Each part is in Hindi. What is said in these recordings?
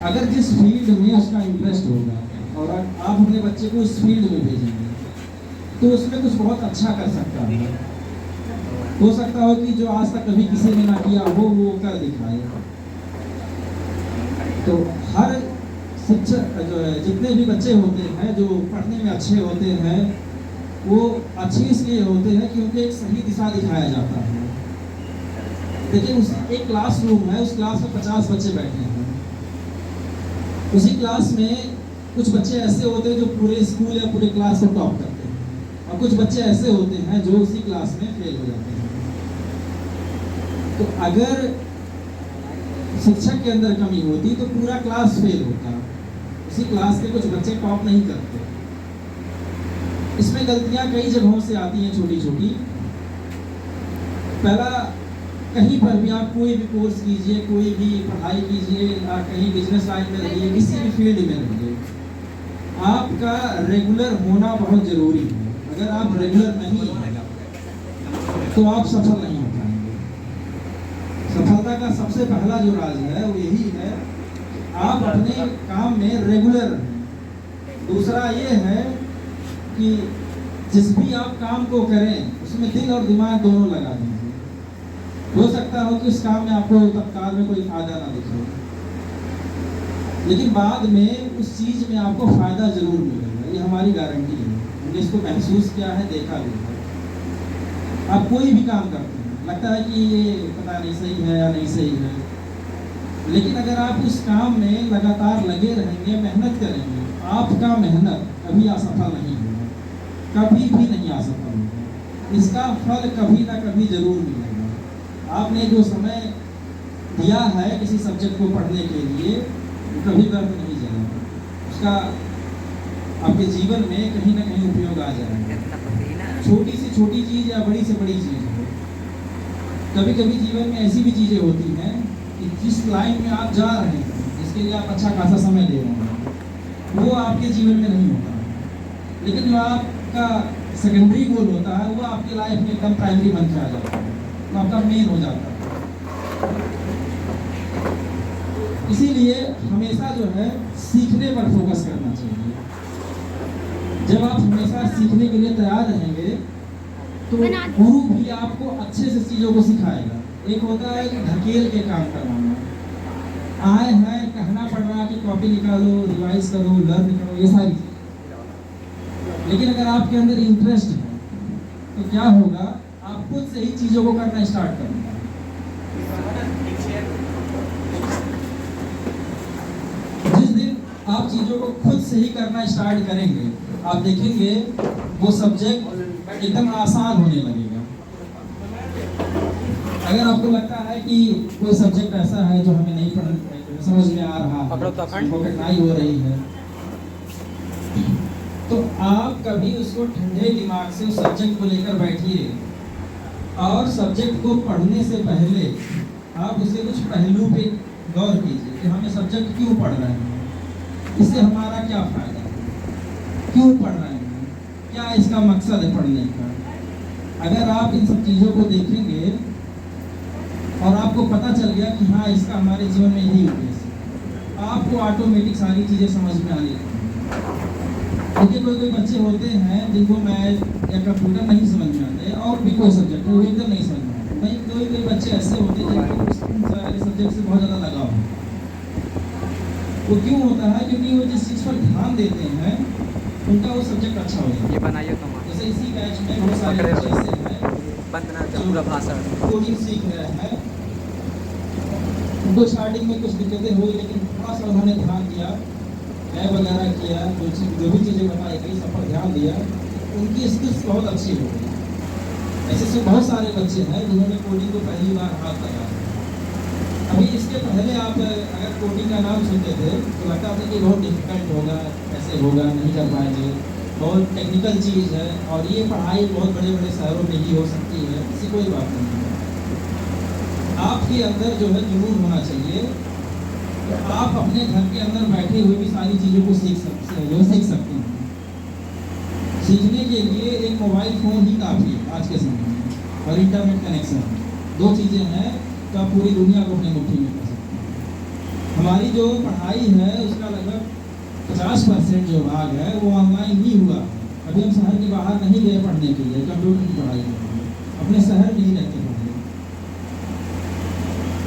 अगर जिस फील्ड में उसका इंटरेस्ट होगा और आप अपने बच्चे को उस फील्ड में भेजेंगे तो उसमें कुछ बहुत अच्छा कर सकता है। हो सकता हो कि जो आज तक कभी किसी ने ना किया हो वो कर दिखाए। तो हर शिक्षक जो है, जितने भी बच्चे होते हैं जो पढ़ने में अच्छे होते हैं, वो अच्छे इसलिए होते हैं क्योंकि एक सही दिशा दिखाया जाता है। देखिए, उस एक क्लासरूम है, उस क्लास में 50 बच्चे बैठे हैं। उसी क्लास में कुछ बच्चे ऐसे होते हैं जो पूरे स्कूल या पूरे क्लास को टॉप करते हैं, और कुछ बच्चे ऐसे होते हैं जो उसी क्लास में फेल हो जाते हैं। तो अगर शिक्षक के अंदर कमी होती तो पूरा क्लास फेल होता। उसी क्लास के कुछ बच्चे टॉप नहीं करते। इसमें गलतियां कई जगहों से आती हैं, छोटी छोटी। पहला, कहीं पर भी आप कोई भी कोर्स कीजिए, कोई भी पढ़ाई कीजिए, कहीं बिजनेस लाइन में रहिए, किसी भी फील्ड में रहिए, आपका रेगुलर होना बहुत जरूरी है। अगर आप रेगुलर नहीं हैं तो आप सफल नहीं हो पाएंगे। सफलता का सबसे पहला जो राज है वो यही है, आप अपने काम में रेगुलर रहें। दूसरा ये है कि जिस भी आप काम को करें उसमें दिल और दिमाग दोनों लगा दीजिए। हो सकता हो कि उस काम में आपको तत्काल में कोई फायदा ना दिखे, लेकिन बाद में उस चीज में आपको फायदा जरूर मिलेगा। ये हमारी गारंटी है, हमने इसको महसूस किया है, देखा भी है। आप कोई भी काम करते हैं, लगता है कि ये पता नहीं सही है या नहीं सही है, लेकिन अगर आप उस काम में लगातार लगे रहेंगे, मेहनत करेंगे, आपका मेहनत कभी असफल नहीं होगा, कभी भी नहीं असफल होगा। इसका फल कभी ना कभी जरूर मिलेगा। आपने जो समय दिया है किसी सब्जेक्ट को पढ़ने के लिए, कभी व्यर्थ नहीं जाएगा। उसका आपके जीवन में कहीं ना कहीं उपयोग आ जाएगा। छोटी से छोटी चीज़ या बड़ी से बड़ी चीज़ हो। कभी कभी जीवन में ऐसी भी चीज़ें होती हैं कि जिस लाइन में आप जा रहे हैं, जिसके लिए आप अच्छा खासा समय दे रहे हैं, वो आपके जीवन में नहीं होता, लेकिन जो आपका सेकेंडरी गोल होता है वो आपकी लाइफ में एकदम प्राइमरी बन के आ जाता है, तो आपका मेन हो जाता है। इसीलिए हमेशा जो है सीखने पर फोकस करना चाहिए। जब आप हमेशा सीखने के लिए तैयार रहेंगे तो गुरु भी आपको अच्छे से चीज़ों को सिखाएगा। एक होता है कि ढकेल के काम करवाना, आए हैं कहना पड़ रहा है कि कॉपी निकालो, रिवाइज करो, लर्न करो, ये सारी चीज़ें। लेकिन अगर आपके अंदर इंटरेस्ट है तो क्या होगा, आप खुद से ही चीज़ों को करना स्टार्ट करेंगे। जिस दिन आप चीज़ों को खुद से ही करना स्टार्ट करेंगे, आप देखेंगे वो सब्जेक्ट एकदम आसान होने लगेगा। अगर आपको लगता है कि कोई सब्जेक्ट ऐसा है जो हमें नहीं समझ में आ रहा है, हमको कठिनाई हो रही है, तो आप कभी उसको ठंडे दिमाग से उस सब्जेक्ट को लेकर बैठिए और सब्जेक्ट को पढ़ने से पहले आप उसके कुछ पहलू पे गौर कीजिए कि हमें सब्जेक्ट क्यों पढ़ रहे हैं, इससे हमारा क्या फायदा है, क्यों पढ़ रहे हैं, क्या इसका मकसद है पढ़ने का। अगर आप इन सब चीज़ों को देखेंगे और आपको पता चल गया कि हाँ इसका हमारे जीवन में यही उद्देश्य है, आपको ऑटोमेटिक सारी चीज़ें समझ में आने लगेंगी। देखिए, कोई बच्चे होते हैं जिनको मैथ या कंप्यूटर नहीं समझ में आते, और भी कोई सब्जेक्ट है वो एकदम नहीं समझ में आता। नहीं, कोई बच्चे ऐसे होते हैं जिनको सारे सब्जेक्ट से बहुत ज़्यादा लगाव है। वो क्यों होता है? क्योंकि वो जिस चीज़ पर ध्यान देते हैं उनका वो सब्जेक्ट अच्छा हो जाता है। ये बनाइए तो जैसे इसी बैच में बहुत सारे बच्चे ऐसे हैं पूरा भाषण कोडिंग सीख रहे हैं। उनको स्टार्टिंग में कुछ दिक्कतें हुई, लेकिन थोड़ा सा उन्होंने ध्यान दिया, लैब वगैरह किया, जो भी चीज़ें बताई गई सब पर ध्यान दिया, उनकी स्किल्स बहुत अच्छी हो गई। ऐसे बहुत सारे बच्चे हैं जिन्होंने कोडिंग को पहली बार हाथ लगाया। अभी इसके पहले आप अगर कोडिंग का नाम सुनते थे तो लगता था कि बहुत डिफिकल्ट होगा, ऐसे होगा, नहीं कर पाएंगे, बहुत टेक्निकल चीज़ है, और ये पढ़ाई बहुत बड़े बड़े शहरों में ही हो सकती है। ऐसी कोई बात नहीं है। आपके अंदर जो है जुनून होना चाहिए, तो आप अपने घर के अंदर बैठे हुए भी सारी चीज़ों को सीख सकते हैं। सीखने के लिए एक मोबाइल फ़ोन ही काफ़ी है आज के समय में, और इंटरनेट कनेक्शन। दो चीज़ें हैं तो आप पूरी दुनिया को अपनी मुट्ठी में कर सकते हैं। हमारी जो पढ़ाई है उसका लगभग 50% जो भाग है वो ऑनलाइन ही हुआ। अभी हम शहर के बाहर नहीं गए पढ़ने के लिए, कंप्यूटर की पढ़ाई के लिए अपने शहर में ही रहते पढ़े।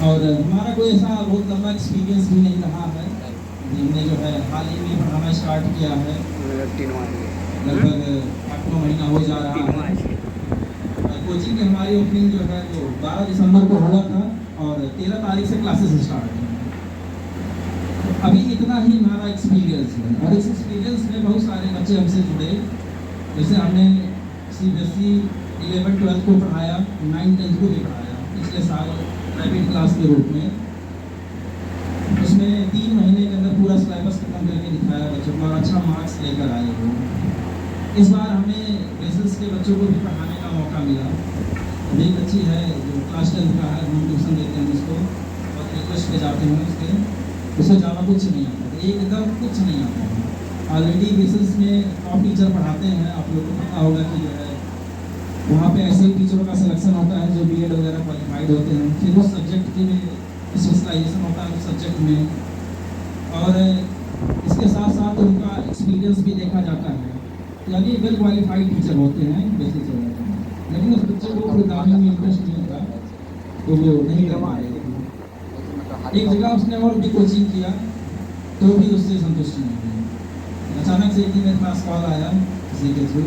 और हमारा कोई ऐसा बहुत लंबा एक्सपीरियंस भी नहीं रहा है। हमने जो है हाल ही में पढ़ाना स्टार्ट किया है, लगभग 8वां महीना हो जा रहा है। कोचिंग की हमारी ओपनिंग जो है वो 12 दिसंबर को हुआ था और 13 तारीख से क्लासेस स्टार्ट हुई। अभी इतना ही हमारा एक्सपीरियंस है और इस एक्सपीरियंस में बहुत सारे बच्चे हमसे जुड़े। जैसे हमने CBSE 11-12 को पढ़ाया, 9-10 को भी पढ़ाया पिछले साल प्राइवेट क्लास के रूप में। उसमें 3 महीने के अंदर पूरा सिलेबस खत्म करके दिखाया बच्चों को और अच्छा मार्क्स लेकर आए वो। इस बार हमें बेसिस के बच्चों को भी पढ़ाने का मौका मिला। अभी एक बच्ची है जो क्लास 10 का है, हम ट्यूशन देते हैं उसको और रिक्वेस्ट पे जाते हैं उससे ज़्यादा कुछ नहीं आता, एकदम कुछ नहीं आता है। ऑलरेडी बेसिस में टॉप टीचर पढ़ाते हैं, आप लोग को पता होगा कि जो है वहाँ पे ऐसे टीचरों का सिलेक्शन होता है जो BEd वगैरह क्वालिफाइड होते हैं, फिर उस सब्जेक्ट के में स्पेशलाइजेशन होता है उस सब्जेक्ट में, और इसके साथ साथ उनका एक्सपीरियंस भी देखा जाता है। यानी वेल क्वालिफाइड टीचर होते हैं बेसिस वगैरह। लेकिन उस बच्चे को प्रोग्रामिंग में इंटरेस्ट नहीं था तो वो नहीं कर पाए। एक जगह उसने और भी कोचिंग किया तो भी उससे संतुष्टि नहीं हुई। अचानक से एक दिन मेरे पास कॉल आया किसी के थ्रू,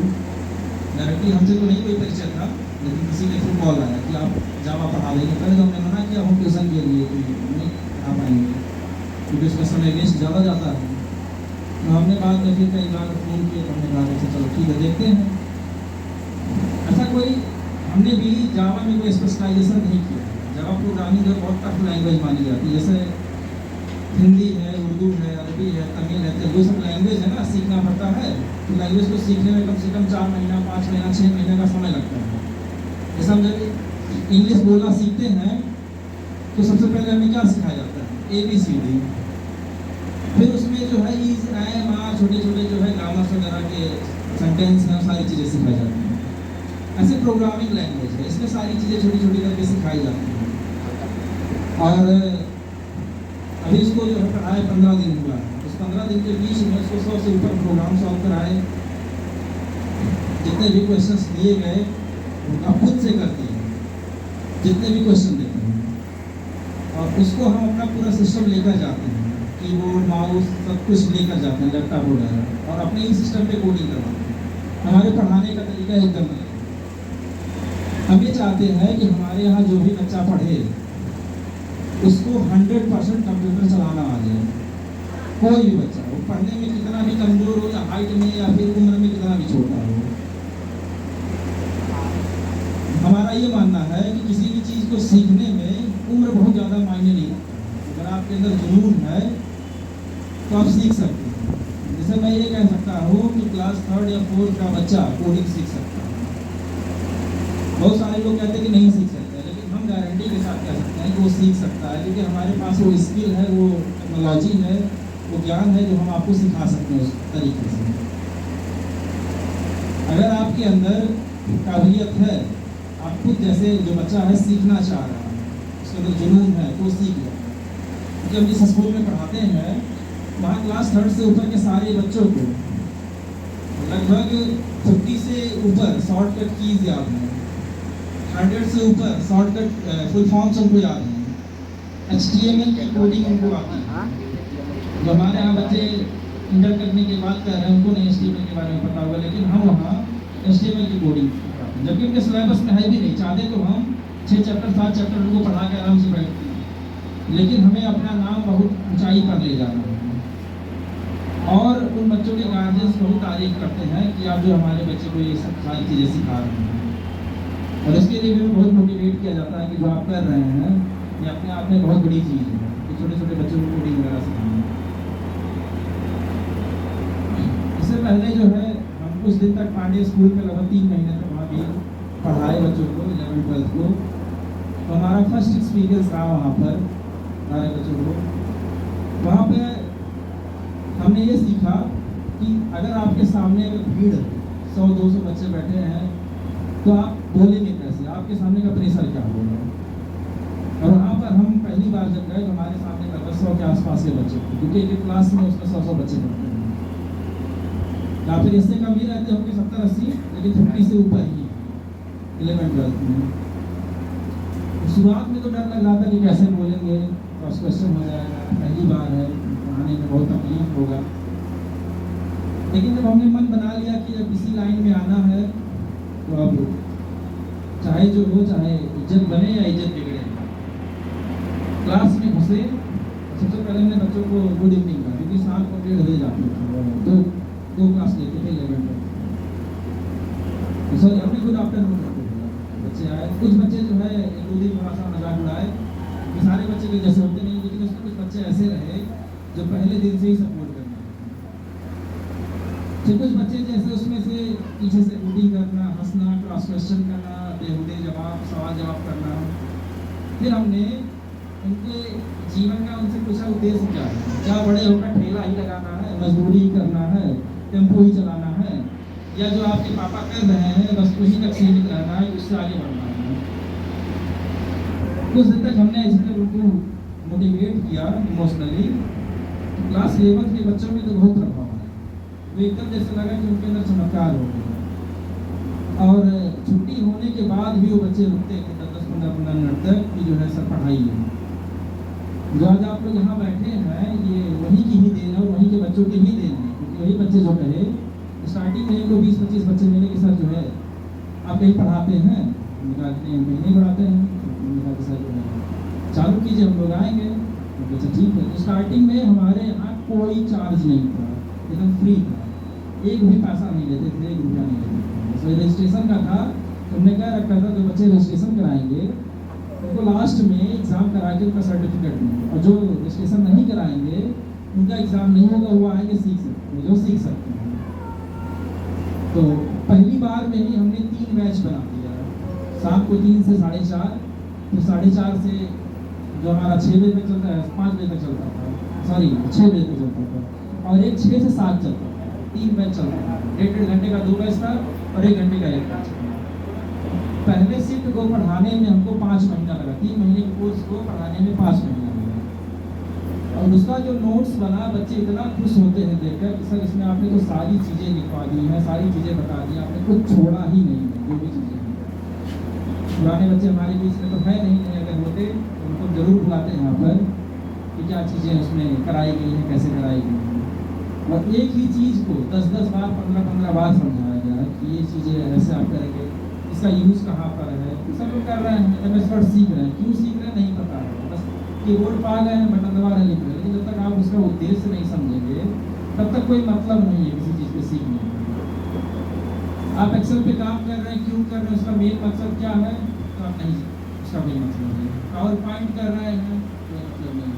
डायरेक्टली हमसे तो नहीं कोई परिचय था लेकिन किसी के थ्रू कॉल आया कि आप जावा पढ़ा देंगे। पहले तो हमने मना किया हम ट्यूशन के लिए कि नहीं आ पाएंगे क्योंकि उसका समय वेस्ट ज़्यादा जाता है। तो हमने बाद में फिर कई बार फ़ोन किए तो हमने कहा अच्छा चलो ठीक है देखते हैं। ऐसा कोई हमने भी जावा में कोई स्पेशलाइजेशन नहीं किया। जावा प्रोग्रामिंग जो बहुत टफ लैंग्वेज मानी जाती है, जैसे हिंदी है, उर्दू है, अरबी है, तमिल है, तेलुगु सब लैंग्वेज है ना, सीखना पड़ता है। तो लैंग्वेज को सीखने में कम से कम 4 महीना, 5 महीना, 6 महीने का समय लगता है। जैसे हम जब इंग्लिश बोलना सीखते हैं तो सबसे पहले हमें क्या सिखाया जाता है? ABCD। फिर उसमें जो है ईज, एम, आर, छोटे छोटे जो है ग्रामर्स वगैरह के सेंटेंस हैं, सारी चीज़ें सिखाई जाती हैं। ऐसे प्रोग्रामिंग लैंग्वेज है, इसमें सारी चीज़ें छोटी छोटी करके सिखाई जाती हैं। और अभी इसको जो है पढ़ाए 15 दिन हुआ है। उस 15 दिन के बीच में उसको 100 से ऊपर प्रोग्राम सॉल्व कराए। जितने भी क्वेश्चंस दिए गए आप खुद से करती है, जितने भी क्वेश्चन देते हैं, और उसको हम अपना पूरा सिस्टम लेकर जाते हैं, कीबोर्ड, माउस सब कुछ लेकर जाते हैं, लैपटॉप वगैरह, और अपने ही सिस्टम पे कोडिंग करवाते हैं। हमारे पढ़ाने का तरीका एकदम अलग है। हम ये चाहते हैं कि हमारे यहाँ जो भी बच्चा पढ़े उसको 100% कंप्यूटर चलाना आ जाए। कोई भी बच्चा हो, पढ़ने में कितना भी कमज़ोर हो या हाइट में या फिर उम्र में कितना भी छोटा हो, हमारा ये मानना है कि किसी भी चीज़ को सीखने में उम्र बहुत ज़्यादा मायने नहीं रखती। अगर आपके अंदर जुनून है तो आप सीख सकते हैं। जैसे मैं ये कह सकता हूँ कि क्लास 3rd या 4th का बच्चा कोडिंग सीख सकता है। बहुत सारे लोग कहते हैं कि नहीं सीख सकते, लेकिन हम गारंटी के साथ कह सकते हैं कि वो सीख सकता है, क्योंकि हमारे पास वो स्किल है, वो टेक्नोलॉजी है, वो ज्ञान है जो हम आपको सिखा सकते हैं उस तरीके से। अगर आपके अंदर काबिलियत है, आप खुद जैसे जो बच्चा है सीखना चाह रहा है, उसके अंदर जुनून है तो सीख जाए। क्योंकि हम जिस स्कूल में पढ़ाते हैं वहाँ क्लास 3rd से ऊपर के सारे बच्चों को लगभग 50 से ऊपर शॉर्टकट कीज याद हैं, 100 से ऊपर शॉर्टकट फुल फॉर्म्स उनको याद हैं, HTML की कोडिंग उनको आती है। जो हमारे यहाँ बच्चे इंटर करने के बाद कर रहे हैं उनको नहीं HTML के बारे में पता होगा, लेकिन हम वहाँ HTML की कोडिंग कराते हैं, जबकि उनके सिलेबस में है भी नहीं। चाहते तो हम 6 चैप्टर 7 चैप्टर उनको पढ़ा के आराम से बैठते हैं, लेकिन हमें अपना नाम बहुत ऊंचाई पर ले जाना है। और उन बच्चों के गार्जियंस बहुत तारीफ करते हैं कि आप जो हमारे बच्चे को ये सब सारी चीज़ें सिखा रहे हैं, और इसके लिए भी बहुत मोटिवेट किया जाता है कि जो आप कर रहे हैं ये अपने आप में बहुत बड़ी चीज़ है कि छोटे छोटे बच्चों को कोडिंग वगैरह सिखाना। इससे पहले जो है हम कुछ दिन तक पांडे स्कूल में लगभग 3 महीने तक वहाँ भी पढ़ाए बच्चों को 11th 12th को। तो हमारा फर्स्ट एक्सपीरियंस रहा वहाँ पर सारे बच्चों को। वहाँ पे हमने ये सीखा कि अगर आपके सामने भीड़ 100-200 बच्चे बैठे हैं तो आप बोलेंगे कैसे, आपके सामने का प्रेशर क्या होगा। और वहाँ पर हम पहली बार जब गए तो हमारे सामने लगभग 100 के आसपास के बच्चे थे, क्योंकि एक क्लास में उसमें 100 बच्चे पढ़ते हैं, या फिर इससे कम ही रहते होंगे 70-80, लेकिन 50 से ऊपर ही 11th-12th में। शुरुआत में तो डर लग रहा था कि कैसे बोलेंगे, फर्स्ट क्वेश्चन हो जाएगा, पहली बार है, पढ़ाने में बहुत तकलीफ होगा। लेकिन जब हमने मन बना लिया कि जब इसी लाइन में आना है तो अब चाहे जो हो, चाहे इज्जत बने या इज्जत बिगड़े, क्लास में घुसे। सबसे पहले हमने बच्चों को गुड इवनिंग कहा, क्योंकि शाम को 1:30 बजे जाते थे, दो क्लास लेते थे 11 तक। तो सर हमने गुड आफ्टरनून करते थे, बच्चे आए। कुछ बच्चे जो है एक दो दिन थोड़ा सा मजाक उड़ाए, कि सारे बच्चे भी जैसे होते नहीं, लेकिन उसमें कुछ बच्चे ऐसे रहे जो पहले दिन से ही सपोर्ट करना। फिर कुछ बच्चे जैसे उसमें से पीछे से रूटिंग करना, हंसना, क्रॉस क्वेश्चन करना, बेहुदे जवाब, सवाल जवाब करना। फिर हमने उनके जीवन का उनसे पूछा उद्देश्य क्या है, क्या बड़े होकर ठेला ही लगाना है, मजदूरी ही करना है, टेम्पो ही चलाना है, या जो आपके पापा कर रहे हैं बस वही तक सीमित रहना है, उससे आगे बढ़ना है। कुछ दिन तक हमने ऐसे उनको मोटिवेट किया इमोशनली। क्लास 11 के बच्चों में तो बहुत प्रभाव है, वो एकदम जैसे लगा कि उनके अंदर चमत्कार हो गया। और छुट्टी होने के बाद भी वो बच्चे रुकते थे 10-15 मिनट तक कि जो है सर पढ़ाई है। जो आज आप लोग यहाँ बैठे हैं ये वही की ही देन है और वही के बच्चों की ही देन है, क्योंकि वही बच्चे जो कहे स्टार्टिंग में इनको 20-25 बच्चे मिले कि सर जो है आप कहीं पढ़ाते हैं, नहीं पढ़ाते हैं, सर जो है चालू कीजिए, हम लोग आएंगे। तो अच्छा ठीक है। तो स्टार्टिंग में हमारे यहाँ कोई चार्ज नहीं था, एकदम फ्री था, एक भी पैसा नहीं लेते थे, 1 रुपया नहीं लेते थे। तो रजिस्ट्रेशन का था, हमने क्या रखा था, जो बच्चे रजिस्ट्रेशन कराएंगे उनको लास्ट में एग्ज़ाम करा के उनका सर्टिफिकेट मिलेगा, और जो रजिस्ट्रेशन नहीं कराएंगे उनका एग्ज़ाम नहीं होगा, वो आएंगे सीख सकते हैं, जो सीख सकते हैं। तो पहली बार में ही हमने 3 बैच बना दिया, शाम को 3 से 4:30, फिर 4:30 से जो हमारा 6 बजे तक चलता है, 5 बजे तक चलता था, सॉरी 6 बजे तक चलता था, और एक 6 से 7 चलता था, 3 बैच चलता था। 1.5 घंटे का 2 बैच था और 1 घंटे का 1 बैच। पहले शिफ्ट को पढ़ाने में हमको 5 महीना लगा, 3 महीने के कोर्स को पढ़ाने में 5 महीना लगा। और उसका जो नोट्स बना, बच्चे इतना खुश होते हैं देखकर कि सर इसमें आपने तो सारी चीज़ें लिखवा दी हैं, सारी चीज़ें बता दी, आपने कुछ छोड़ा ही नहीं है, जो भी चीज़ें हैं। पुराने बच्चे हमारे बीच में तो है नहीं, अगर होते तो उनको जरूर बुलाते हैं यहाँ पर कि क्या चीज़ें उसमें कराई गई हैं, कैसे कराई गई हैं। और एक ही चीज़ को 10-10 बार, 15-15 बार समझाया गया कि ये चीज़ें ऐसे आप करेंगे, इसका यूज़ कहाँ पर है। सब लोग कर रहे हैं, MS वर्ड सीख रहे हैं, क्यों सीख रहे हैं नहीं पता है, बस कीबोर्ड पा गए हैं, बटन दबा रहे, लिख रहे हैं। लेकिन जब तक आप उसका उद्देश्य नहीं समझेंगे तब तक कोई मतलब नहीं है किसी चीज़ को सीखने का। आप एक्सेल पे काम कर रहे हैं, क्यों कर रहे हैं, उसका मेन मकसद क्या है, तो आप नहीं, उसका कोई मतलब नहीं। पावर पॉइंट कर रहे हैं, कोई मतलब नहीं।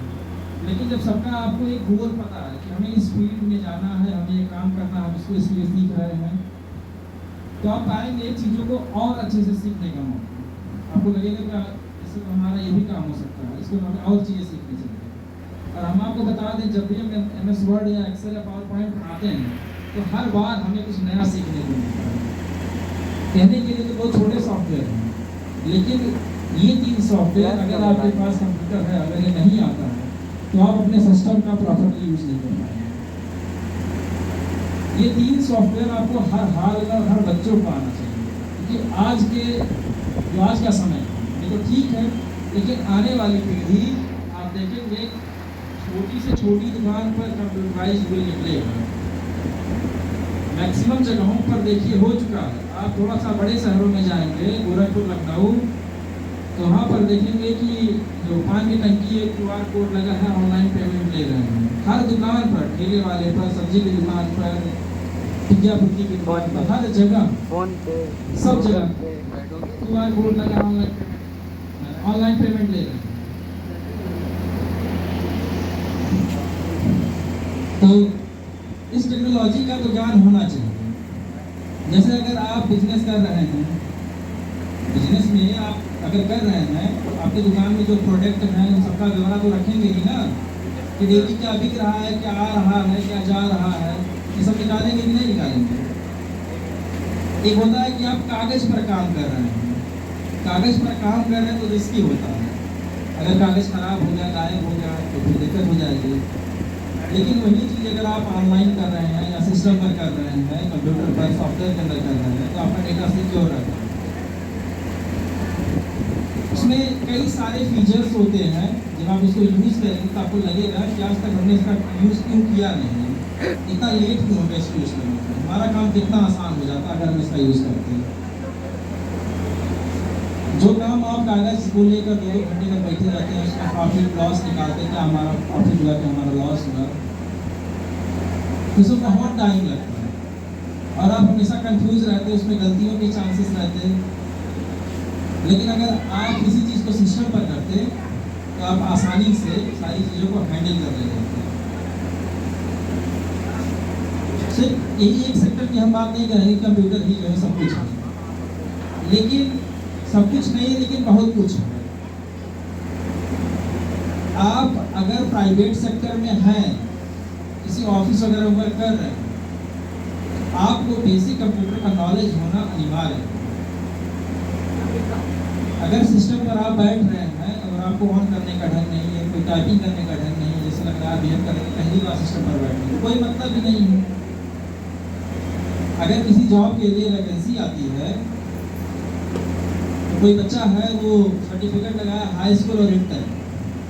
लेकिन जब सबका आपको एक गोल पता है कि हमें इस फील्ड में जाना है, हमें ये काम करना है, हम इसको इसलिए सीख रहे हैं, तो आप पाएंगे चीज़ों को और अच्छे से सीखने का मौका। आपको लगेगा कि इससे तो हमारा ये भी काम हो सकता है, इसको हमें और चीज़ें सीखनी चाहिए। और हम आपको बता दें, जब भी हम MS वर्ड या एक्सेल या पावर पॉइंट बनाते हैं तो हर बार हमें कुछ नया सीखने को मिलता है। कहने के लिए तो बहुत छोटे सॉफ्टवेयर हैं, लेकिन ये 3 सॉफ्टवेयर अगर आपके पास कंप्यूटर है, अगर ये नहीं आता है तो आप अपने सिस्टम का प्रॉपरली यूज़ नहीं कर पाएंगे। ये 3 सॉफ्टवेयर आपको हर हाल में और हर बच्चों को आना चाहिए, क्योंकि आज का समय ये तो ठीक है, लेकिन आने वाली पीढ़ी आप देखेंगे छोटी से छोटी दुकान पर कंप्यूटराइज्ड बिल निकलेगा। मैक्सिमम जगहों पर देखिए हो चुका है। आप थोड़ा सा बड़े शहरों में जाएंगे, गोरखपुर, लखनऊ, तो वहाँ पर देखेंगे कि जो पानी की टंकी है, QR कोड लगा है, ऑनलाइन पेमेंट ले रहे हैं। हर दुकान पर, ठेले वाले पर, सब्जी की दुकान पर, पिज्जा फुल्की की दुकान पर, हर जगह, सब जगह QR कोड लगा, ऑनलाइन पेमेंट ले रहे हैं। तो इस टेक्नोलॉजी का तो ज्ञान होना चाहिए। जैसे अगर आप बिजनेस कर रहे हैं, बिजनेस में आप अगर कर रहे हैं तो आपके दुकान में जो प्रोडक्ट हैं उन सबका ब्यौरा तो रखेंगे ही ना, कि डेली क्या बिक रहा है, क्या आ रहा है, क्या जा रहा है, ये सब निकालेंगे कि नहीं निकालेंगे। एक होता है कि आप कागज़ पर काम कर रहे हैं, कागज़ पर काम कर रहे हैं तो रिस्की होता है, अगर कागज़ ख़राब हो जाए, गायब हो जाए तो फिर दिक्कत हो जाएगी। लेकिन वही चीज़ अगर आप ऑनलाइन कर रहे हैं या सिस्टम पर कर रहे हैं, कंप्यूटर पर सॉफ्टवेयर के अंदर कर रहे हैं, तो आपका डेटा सिक्योर रहता है। उसमें कई सारे फीचर्स होते हैं, जब आप उसको यूज़ करेंगे तो आपको लगेगा कि आज तक हमने इसका यूज़ क्यों किया नहीं, इतना लेट क्यों हो गया इसको यूज़ करने में। हमारा काम कितना आसान हो जाता अगर हम इसका यूज़ करते हैं। जो काम आप कागज़ को लेकर 2 घंटे तक बैठे रहते हैं, उसमें प्रॉफिट लॉस निकालते हैं, क्या हमारा प्रॉफिट हुआ, क्या हमारा लॉस हुआ, उसमें बहुत टाइम लगता है और आप हमेशा कंफ्यूज रहते हैं, उसमें गलतियों के चांसेस रहते हैं। लेकिन अगर आप किसी चीज़ को सिस्टम पर करते तो आप आसानी से सारी चीज़ों को हैंडल कर लेते हैं। सिर्फ यही एक सेक्टर की हम बात नहीं करेंगे, कंप्यूटर ही जो है सब कुछ है, लेकिन सब कुछ नहीं है, लेकिन बहुत कुछ है। आप अगर प्राइवेट सेक्टर में हैं, किसी ऑफिस वगैरह में कर रहे हैं, आपको बेसिक कंप्यूटर का नॉलेज होना अनिवार्य है। अगर सिस्टम पर आप बैठ रहे हैं और आपको ऑन करने का ढंग नहीं है, कोई टाइपिंग करने का ढंग नहीं है, जैसे लग रहा है बिहेव करेंगे पहली बार सिस्टम पर बैठने का कोई मतलब भी नहीं है। अगर किसी जॉब के लिए वैकेंसी आती है, तो कोई बच्चा है वो सर्टिफिकेट लगाया हाई स्कूल और इंटर,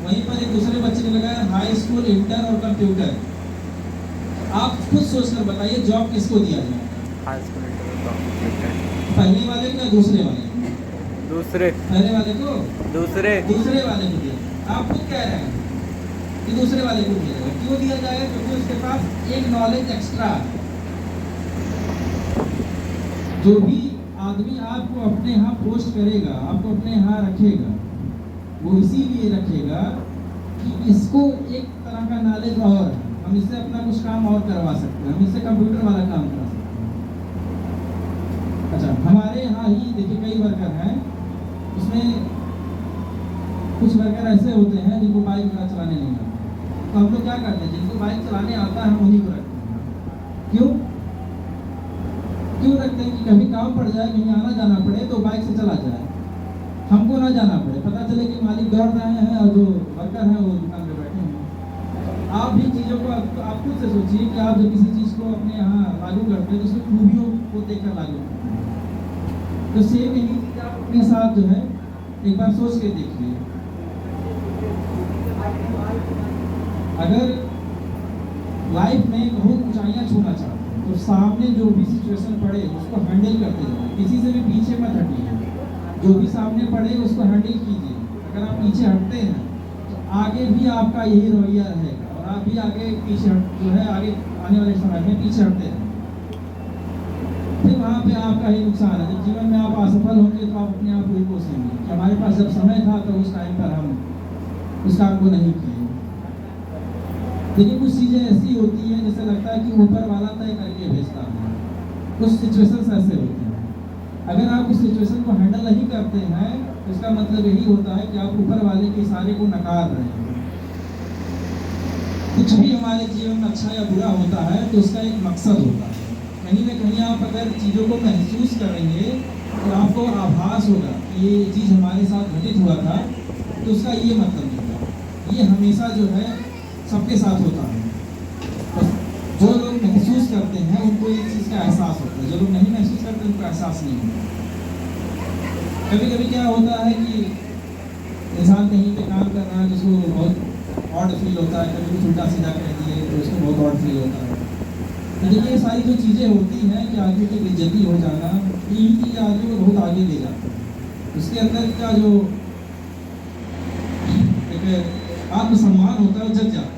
वहीं पर एक दूसरे बच्चे ने लगाया हाई स्कूल, इंटर और कंप्यूटर। आप खुद सोचकर बताइए जॉब किसको दिया जाए, हाई स्कूल इंटर पहले वाले को या दूसरे वाले को? दूसरे पहले वाले को, दूसरे दूसरे वाले को दिया। आप खुद कह रहे हैं कि दूसरे वाले को दिया जाएगा। क्यों दिया जाएगा? क्योंकि उसके पास एक नॉलेज एक्स्ट्रा है। जो भी आदमी आपको अपने यहाँ पोस्ट करेगा, आपको अपने यहाँ रखेगा, वो इसीलिए रखेगा कि इसको एक तरह का नॉलेज और है, हम इससे अपना कुछ काम और करवा सकते हैं, हम इससे कंप्यूटर वाला काम करा सकते हैं। अच्छा, हमारे यहाँ ही देखिए कई वर्कर हैं, उसमें कुछ वर्कर ऐसे होते हैं जिनको बाइक वगैरह चलाने नहीं आता, तो हम लोग क्या करते हैं, जिनको बाइक चलाने आता है हम उन्हीं को रखते हैं। क्यों रखते हैं? कि कभी काम पड़ जाए, कहीं आना जाना पड़े तो बाइक से चला जाए, हमको ना जाना पड़े, पता चले कि मालिक दौड़ रहे हैं और जो वर्कर हैं वो दुकान पे बैठे हैं। आप भी चीज़ों को आप खुद से सोचिए कि आप जब किसी चीज़ को अपने यहाँ लागू करते हैं तो उसकी खूबियों को देखकर लागू करते हैं। तो सेम यही चीज़ आप अपने साथ जो है एक बार सोच के देखिए। अगर लाइफ में बहुत ऊंचाइयां छूना चाहते हैं तो सामने जो भी सिचुएशन पड़े उसको हैंडल करते जाओ, किसी से भी पीछे मत हटिए। जो भी सामने पड़े उसको हैंडल कीजिए। अगर आप पीछे हटते हैं तो आगे भी आपका यही रवैया रहेगा और आप भी आगे पीछे जो है आगे आने वाले समय में पीछे हटते हैं, फिर वहाँ पे आपका ही नुकसान है। जब जीवन में आप असफल होंगे तो आप अपने आप को ही कोसेंगे कि हमारे पास जब समय था तो उस टाइम पर हम उस काम को नहीं किए। लेकिन कुछ चीज़ें ऐसी होती हैं जैसे लगता है कि ऊपर वाला तय करके भेजता है, कुछ सिचुएशंस ऐसे होते हैं। अगर आप उस सिचुएशन को हैंडल नहीं करते हैं तो इसका मतलब यही होता है कि आप ऊपर वाले के इशारे को नकार रहे हैं। कुछ भी हमारे जीवन में अच्छा या बुरा होता है तो उसका एक मकसद होता है। कहीं ना कहीं आप अगर चीज़ों को महसूस करेंगे तो आपको आभास होगा कि ये चीज़ हमारे साथ घटित हुआ था, तो उसका ये मतलब होगा। ये हमेशा जो है सबके साथ होता है। जो लोग महसूस करते हैं उनको इस चीज़ का एहसास होता है, जो लोग नहीं महसूस करते उनको एहसास नहीं होता। कभी कभी क्या होता है कि इंसान कहीं पे काम कर रहा है जिसको बहुत ऑड फील होता है, कभी कुछ उल्टा सीधा कह दिए तो उसको बहुत ऑड फील होता है। तो देखिए ये सारी जो चीज़ें होती हैं कि आदमी की बेइज्जती हो जाना, यही चीज़ आदमी को बहुत आगे ले जाती है। उसके अंदर का जो एक आत्मसम्मान होता है वो जग जाता है,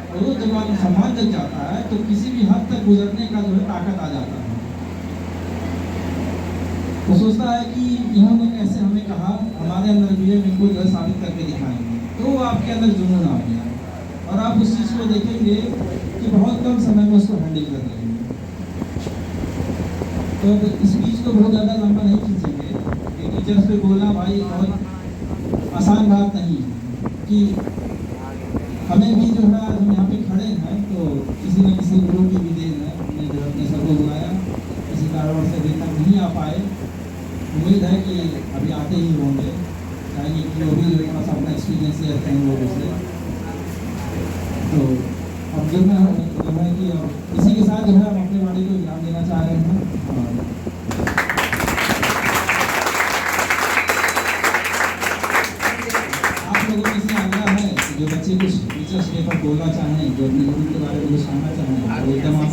और वो जब आत्मसम्मान जग जाता है तो किसी भी हद तक गुजरने का जो है ताकत आ जाता है। वो सोचता है कि इन्होंने कैसे हमें कहा, हमारे अंदर भी है, इनको जो है साबित करके दिखाएंगे। तो वो आपके अंदर जुनून आ गया और आप उस चीज़ को देखेंगे कि बहुत कम समय में उसको हैंडल कर लेंगे। तो इस बीच को बहुत ज़्यादा लंबा नहीं खींचेंगे कि टीचर्स पे बोलना भाई बहुत आसान बात नहीं है कि हमें भी जो है हम यहाँ पे खड़े हैं तो किसी न किसी गुरु की भी देन है। हमने जो अपने सर को बुलाया, किसी कारण से अभी तक नहीं आ पाए, उम्मीद है कि अभी आते ही होंगे, चाहेंगे कि वो भी जो थोड़ा सा अपना एक्सपीरियंस शेयर करें लोगों से। तो अब जो है कि इसी के साथ जो है हम अपने वाणी को विराम देना चाह रहे हैं। आप लोगों में से आग्रह है कि जो बच्चे कुछ टीचर्स डे पर बोलना चाहें, जो अपने गुरु के बारे में कुछ कहना चाहें, तो एकदम आप